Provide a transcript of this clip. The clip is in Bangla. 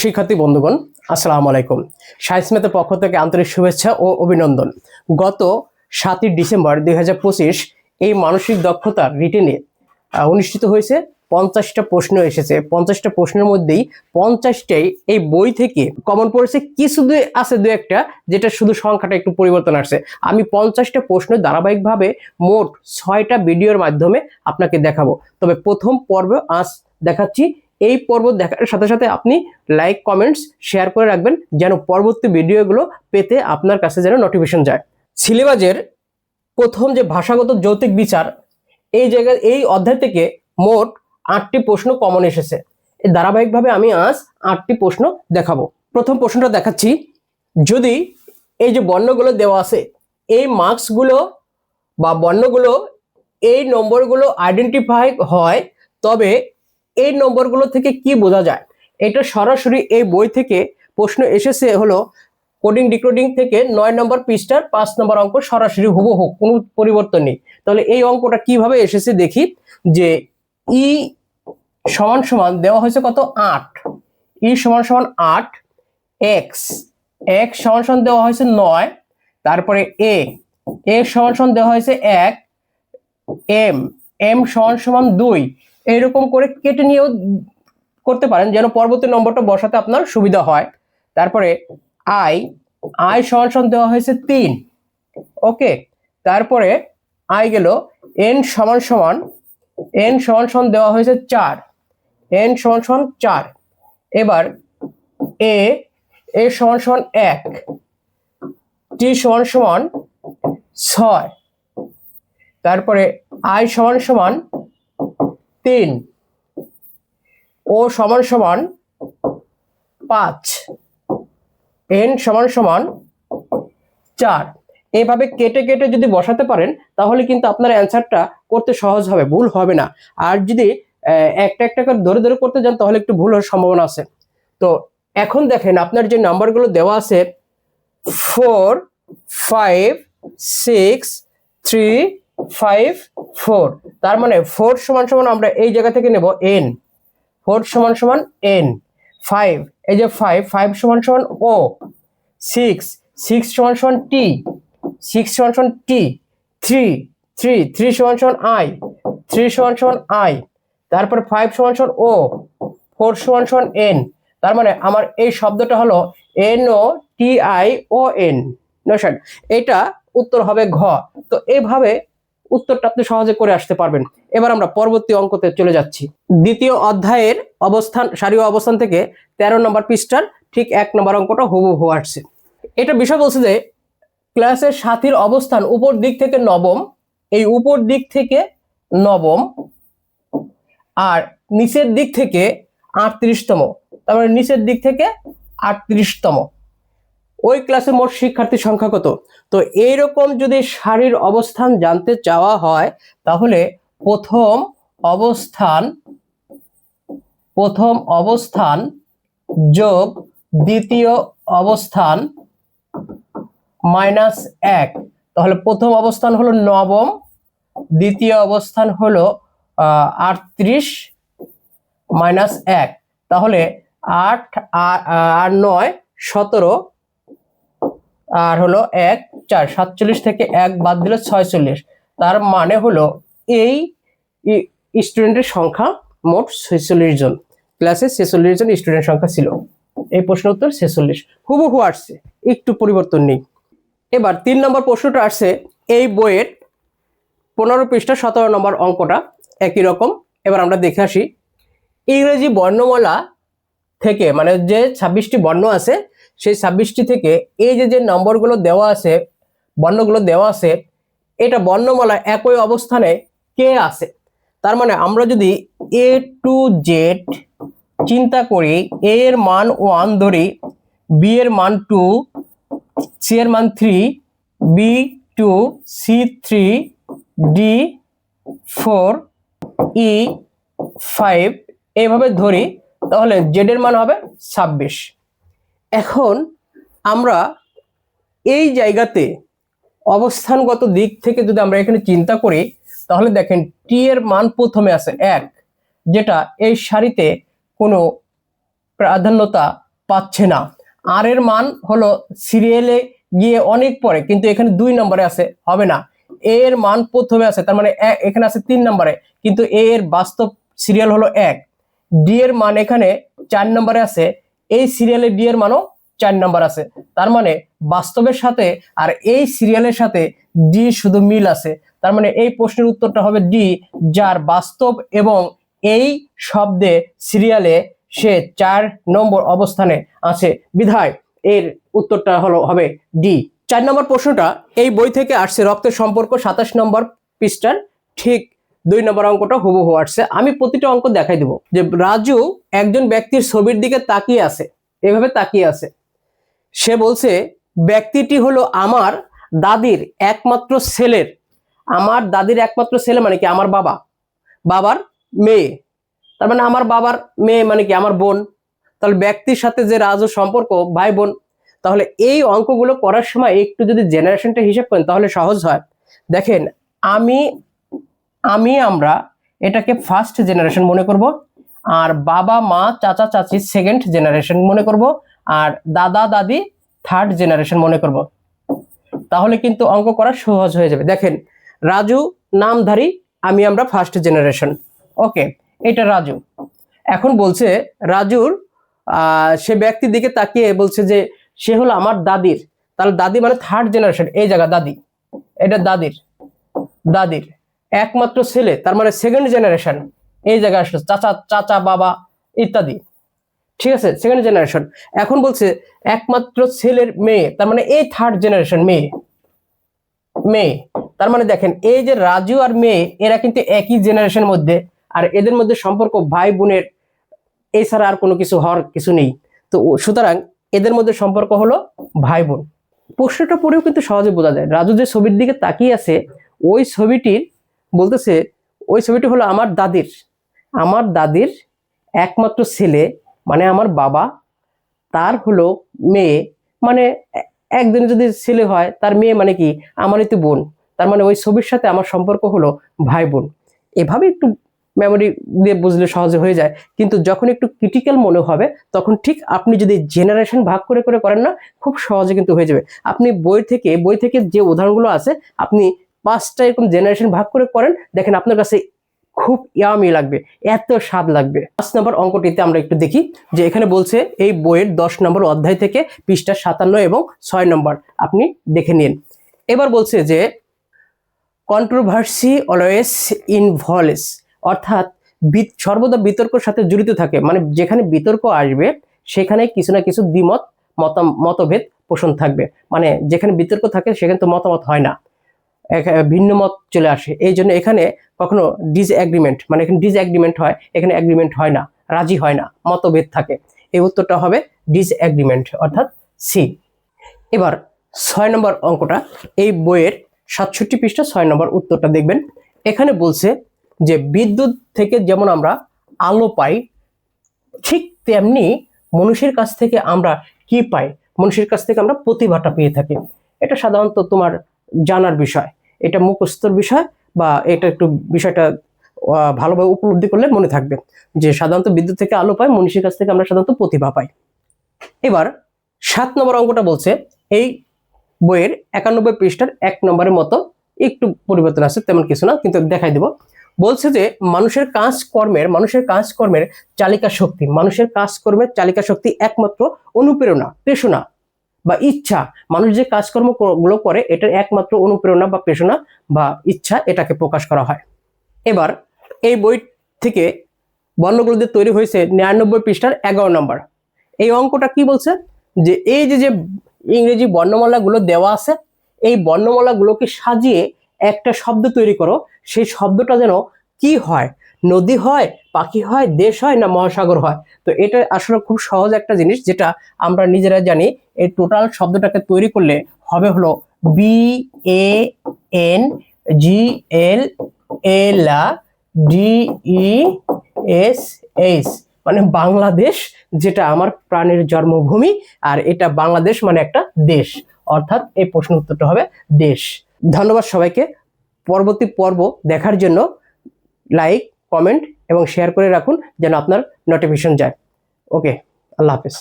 শিক্ষার্থী বন্ধুগণ, আসসালামু আলাইকুম। সায়েন্স ম্যাথের পক্ষ থেকে আন্তরিক শুভেচ্ছা ও অভিনন্দন। গত 7ই ডিসেম্বর 2025 এই মানসিক দক্ষতার রিটেনে অনুষ্ঠিত হয়েছে। 50টা প্রশ্ন এসেছে। 50টা প্রশ্নের মধ্যেই 50টাই এই বই থেকে কমন পড়েছে। কিছু আছে দু একটা যেটা শুধু সংখ্যাটা একটু পরিবর্তন আসছে। আমি 50টা প্রশ্ন ধারাবাহিকভাবে মোট 6টা ভিডিওর মাধ্যমে আপনাকে দেখাবো। তবে প্রথম পর্ব আজ দেখাচ্ছি। এই পর্ব দেখার সাথে সাথে আপনি লাইক, কমেন্টস, শেয়ার করে রাখবেন যেন পরবর্তী ভিডিওগুলো পেতে আপনার কাছে যেন নোটিফিকেশন যায়। সিলেবাসের প্রথম যে ভাষাগত যৌক্তিক বিচার, এই জায়গায় এই অধ্যায় থেকে মোট 8টি প্রশ্ন কমন এসেছে। ধারাবাহিকভাবে আমি আজ 8টি প্রশ্ন দেখাবো। প্রথম প্রশ্নটা দেখাচ্ছি। যদি এই যে বর্ণগুলো দেওয়া আছে, এই মার্কসগুলো বা বর্ণগুলো, এই নম্বরগুলো আইডেন্টিফাই হয়, তবে এই নম্বরগুলো থেকে কি বোঝা যায়? এটা সরাসরি এই বই থেকে প্রশ্ন এসেছে। হলো কোডিং ডিকোডিং থেকে 9 নম্বর পৃষ্ঠার 5 নম্বর অঙ্ক, সরাসরি হুবহু, কোনো পরিবর্তন নেই। তাহলে এই অঙ্কটা কিভাবে এসেছে দেখি। যে ই সমান সমান দেওয়া হয়েছে কত? 8। ই সমান সমান 8, এক্স এক্স সমান সমান দেওয়া হয়েছে 9, তারপরে এ সমান সমান দেওয়া হয়েছে 1, এম সমান সমান 2। এইরকম করে কেটে নিয়েও করতে পারেন যেন পরবর্তী নম্বরটা বসাতে আপনার সুবিধা হয়। তারপরে আই সমান সমান দেওয়া হয়েছে 3। ওকে, তারপরে আই গেল। এন সমান সমান দেওয়া হয়েছে 4। এন সমান সমান 4। এবার এ সমান সমান 1, টি সমান সমান 6, তারপরে আই সমান সমান 3, ও সমান সমান 5, এন সমান সমান 4। এইভাবে কেটে কেটে যদি বসাতে পারেন তাহলে কিন্তু আপনার অ্যান্সারটা করতে সহজ হবে, ভুল হবে না। আর যদি একটা একটা করে ধরে ধরে করতে যান তাহলে একটু ভুল হওয়ার সম্ভাবনা আছে। তো এখন দেখেন আপনার যে নাম্বারগুলো দেওয়া আছে 4, 5, 6, 3, 5, 4। তার মানে 4 সমান সমান আমরা এই জায়গা থেকে নেব এন। 4 সমান সমান এন। 5, এই যে 5 সমান সমান ও। 6 সমান সমান টি। 6 সমান সমান টি। 3 সমান সমান আই। 3 সমান সমান আই। তারপরে 5 সমান সমান ও। 4 সমান সমান এন। তার মানে আমার এই শব্দটা হলো N O T I O N. এটা উত্তর হবে ঘ। তো এইভাবে উত্তরটা আপনি সহজে করে আসতে পারবেন। এবার আমরা পরবর্তী অঙ্কতে চলে যাচ্ছি। দ্বিতীয় অধ্যায়ের অবস্থান, সারীয় অবস্থান থেকে 13 নম্বর পৃষ্ঠার ঠিক 1 নম্বর অঙ্কটা হুবহু আসছে। এটা বিষয় বলছে যে ক্লাসের সাথীর অবস্থান উপর দিক থেকে নবম, এই উপর দিক থেকে নবম, আর নিচের দিক থেকে 38তম। তারপরে নিচের দিক থেকে 38তম। ওই ক্লাসে মোট শিক্ষার্থীর সংখ্যা কত? তো এইরকম যদি সারির অবস্থান জানতে চাওয়া হয় তাহলে প্রথম অবস্থান যোগ দ্বিতীয় অবস্থান -1। তাহলে প্রথম অবস্থান হলো নবম, দ্বিতীয় অবস্থান হলো 38 -1। তাহলে 8 আর 9 17, আর হলো 1 4, 47 থেকে 1 বাদ দিলে 46। তার মানে হলো এই স্টুডেন্টের সংখ্যা মোট 46 জন। ক্লাসে 46 জন স্টুডেন্ট সংখ্যা ছিল। এই প্রশ্নের উত্তর 46, হুবহু আসছে, একটু পরিবর্তন নেই। এবার 3 নম্বর প্রশ্নটা আসছে এই বইয়ের 15 পৃষ্ঠা 17 নম্বর অঙ্কটা একই রকম। এবার আমরা দেখে আসি। ইংরেজি বর্ণমালা থেকে, মানে যে 26টি বর্ণ আছে সেই 26টি থেকে এই যে নম্বরগুলো দেওয়া আছে, বর্ণগুলো দেওয়া আছে, এটা বর্ণমালা একই অবস্থানে কে আছে? তার মানে আমরা যদি এ টু জেড চিন্তা করি, এ এর মান 1 ধরি, বি এর মান 2, সি এর মান 3, বি 2, সি 3, ডি 4, ই 5, এইভাবে ধরি, তাহলে জেড এর মান হবে 26। এখন আমরা এই জায়গাতে অবস্থানগত দিক থেকে যদি আমরা এখানে চিন্তা করি তাহলে দেখেন টি এর মান প্রথমে আছে 1, যেটা এই সারিতে কোনো প্রাধান্যতা পাচ্ছে না। আর এর মান হলো সিরিয়ালে গিয়ে অনেক পরে, কিন্তু এখানে 2 নম্বরে আছে, হবে না। এ এর মান প্রথমে আছে, তার মানে এখানে আছে 3 নম্বরে, কিন্তু এ এর বাস্তব সিরিয়াল হলো 1। ডি এর মান এখানে 4 নম্বরে আছে, এই সিরিয়ালে ডি এর মানও 4 নম্বর আছে। তার মানে বাস্তবের সাথে আর এই সিরিয়ালের সাথে ডি শুধু মিল আছে। তার মানে এই প্রশ্নের উত্তরটা হবে ডি, যার বাস্তব এবং এই শব্দে সিরিয়ালে সে 4 নম্বর অবস্থানে আছে, বিধায় এর উত্তরটা হবে ডি। 4 নম্বর প্রশ্নটা এই বই থেকে আসছে, রক্তের সম্পর্ক 27 নম্বর পৃষ্ঠার ঠিক 2 নম্বর অঙ্কটা হুবহু আসছে। আমি প্রতিটা অঙ্ক দেখাই দেব। যে রাজু একজন ব্যক্তির ছবির দিকে তাকিয়ে আছে, এভাবে তাকিয়ে আছে। সে বলছে ব্যক্তিটি হলো আমার দাদির একমাত্র ছেলের, আমার দাদির একমাত্র ছেলে মানে কি আমার বাবার মেয়ে, তার মানে আমার বাবার মেয়ে মানে কি আমার বোন। তাহলে ব্যক্তির সাথে যে রাজুর সম্পর্ক ভাই বোন। তাহলে এই অঙ্কগুলো করার সময় একটু যদি জেনারেশনটা হিসাব করেন তাহলে সহজ হয়। দেখেন আমরা এটাকে ফার্স্ট জেনারেশন মনে করব, আর বাবা মা চাচা চাচি সেকেন্ড জেনারেশন মনে করব, আর দাদা দাদি থার্ড জেনারেশন মনে করব। তাহলে কিন্তু অঙ্ক করা সহজ হয়ে যাবে। দেখেন রাজু নামধারী, আমরা ফার্স্ট জেনারেশন। ওকে, এটা রাজু। এখন বলছে রাজুর সে ব্যক্তির দিকে তাকিয়ে বলছে যে সে হলো আমার দাদির, তাহলে দাদি মানে থার্ড জেনারেশন, এই জায়গা দাদি, এটা দাদির একমাত্র ছেলে, তার মানে সেকেন্ড জেনারেশন, এই জায়গায় আসলো চাচা বাবা ইত্যাদি, ঠিক আছে, সেকেন্ড জেনারেশন। এখন বলছে একমাত্র ছেলের মেয়ে, তার মানে এই থার্ড জেনারেশন, মেয়ে। তার মানে দেখেন এই যে রাজু আর মেয়ে এরা কিন্তু একই জেনারেশনের মধ্যে, আর এদের মধ্যে সম্পর্ক ভাই বোনের, এছাড়া আর কোনো কিছু হওয়ার কিছু নেই। তো সুতরাং এদের মধ্যে সম্পর্ক হলো ভাই বোন। প্রশ্নটা পড়েও কিন্তু সহজে বোঝা যায়। রাজু যে ছবির দিকে তাকিয়ে আছে ওই ছবিটির বলতেছে ওই ছবিটি হলো আমার দাদির একমাত্র ছেলে মানে আমার বাবা, তার হলো মেয়ে, মানে একদিন যদি ছেলে হয় তার মেয়ে মানে কি আমারই তো বোন, তার মানে ওই ছবির সাথে আমার সম্পর্ক হলো ভাই বোন। এভাবে একটু মেমোরি দিয়ে বুঝলে সহজে হয়ে যায়, কিন্তু যখন একটু ক্রিটিক্যাল মনে হবে তখন ঠিক আপনি যদি জেনারেশন ভাগ করে করেন না, খুব সহজে কিন্তু হয়ে যাবে। আপনি বই থেকে যে উদাহরণগুলো আছে আপনি 5টা এরকম জেনারেশন ভাগ করে করেন, দেখেন আপনার কাছে খুব ইয়ামি লাগবে, এত স্বাদ লাগবে। 5 নম্বর অঙ্কটিতে আমরা একটু দেখি যে এখানে বলছে এই বইয়ের 10 নম্বর অধ্যায় থেকে পৃষ্ঠা 57 এবং 6 নম্বর আপনি দেখে নিন। এবার বলছে যে কন্ট্রোভার্সি অলওয়েজ ইনভলভস, অর্থাৎ সর্বদা বিতর্কের সাথে জড়িত থাকে, মানে যেখানে বিতর্ক আসবে সেখানে কিছু না কিছু মতভেদ পোষণ থাকবে, মানে যেখানে বিতর্ক থাকে সেখানে তো মতামত হয় না, ভিন্ন মত চলে আসে। এই জন্য এখানে কখনো ডিসএগ্রিমেন্ট, মানে এখানে ডিসএগ্রিমেন্ট হয়, এখানে এগ্রিমেন্ট হয় না, রাজি হয় না, মতভেদ থাকে। এই উত্তরটা হবে ডিসএগ্রিমেন্ট, অর্থাৎ সি। এবার 6 নম্বর অঙ্কটা এই বইয়ের 67 পৃষ্ঠা 6 নম্বর উত্তরটা দেখবেন। এখানে বলছে যে বিদ্যুৎ থেকে যেমন আমরা আলো পাই, ঠিক তেমনি মানুষের কাছ থেকে আমরা কি পাই? মানুষের কাছ থেকে আমরা প্রতিভাটা পেয়ে থাকি। এটা সাধারণত তোমার জানার বিষয়, এটা মুখস্থর বিষয়, বা এটা একটু বিষয়টা ভালোভাবে উপলব্ধি করলে মনে থাকবে যে সাধারণত বিদ্যুৎ থেকে আলো পাই, মানুষের কাছ থেকে আমরা সাধারণত প্রতিভা পাই। এবার 7 নম্বর অঙ্কটা বলছে এই বইয়ের 91 পৃষ্ঠার 1 নম্বরের মতো, একটু পরিবর্তন আছে, তেমন কিছু না, কিন্তু দেখাই দেব। বলছে যে মানুষের কাজকর্মের চালিকা শক্তি একমাত্র অনুপ্রেরণা, পেশনা বা ইচ্ছা। মানুষ যে কাজকর্মগুলো করে এটার একমাত্র অনুপ্রেরণা বা পেশনা বা ইচ্ছা, এটাকে প্রকাশ করা হয়। এবার এই বই থেকে বর্ণগুলো দিয়ে তৈরি হয়েছে 99 পৃষ্ঠার 11 নম্বর। এই অঙ্কটা কি বলছে যে এই যে ইংরেজি বর্ণমালাগুলো দেওয়া আছে, এই বর্ণমালাগুলোকে সাজিয়ে একটা শব্দ তৈরি করো। সেই শব্দটা যেন কি হয়? নদী হয়, পাখি হয়, দেশ হয়, না মহাসাগর হয়? তো এটা আসলে খুব সহজ একটা জিনিস, যেটা আমরা নিজেরা জানি। এই টোটাল শব্দটাকে তৈরি করলে হবে হলো BANGLADESH, মানে বাংলাদেশ, যেটা আমার প্রাণের জন্মভূমি, আর এটা বাংলাদেশ মানে একটা দেশ, অর্থাৎ এই প্রশ্ন উত্তরটা হবে দেশ। ধন্যবাদ সবাইকে। পরবর্তী পর্ব দেখার জন্য লাইক, কমেন্ট এবং শেয়ার করে রাখুন যেন আপনার নোটিফিকেশন যায়। ওকে, আল্লাহ হাফেজ।